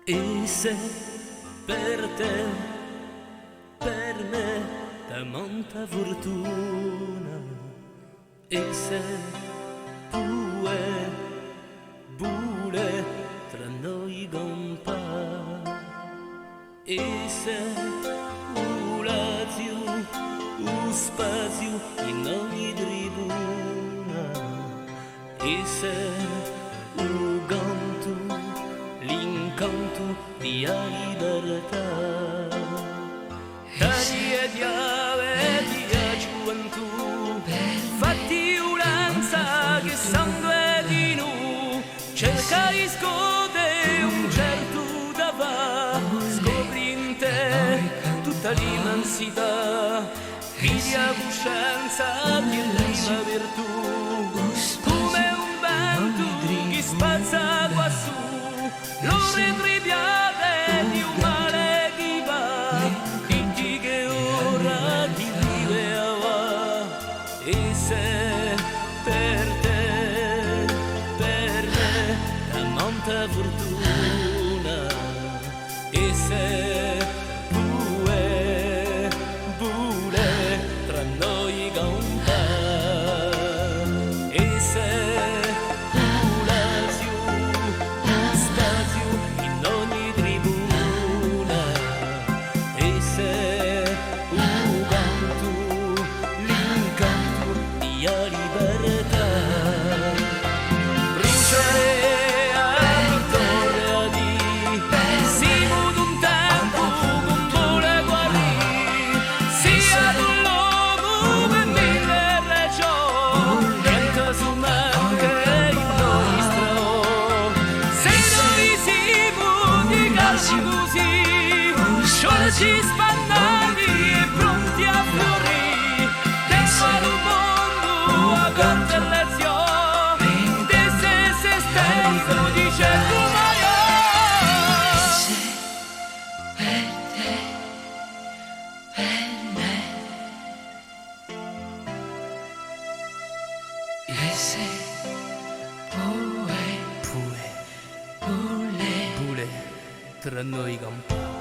E se per te, per me, da molta fortuna, e se tu e bule tra noi compare, e se ulazio, spazio in ogni tribuna, e se l'incanto di libertà, taglia chiave di gioventù, fatti ulanza che sangue di nu, cerca di scote un certo da va, scopri in te tutta l'immensità, piglia coscienza di prima virtù, come un vento che spazza quassù, lo retribiate di un male che va, dici che ora ti vive a va, e se per te, per me, da molta fortuna, e se tu e bule tra noi compare, e se libertà, bruciare a vittoria di siamo d'un tempo con vuole guarire, sia d'un l'uomo per mille ragioni, niente su manca il nostro, se noi siamo di calci così, sciolci spannati e pronti a fiorire, constellazione di se stesso dice Cumaio. Se per te, per me, e se pure pure pure tra noi compare.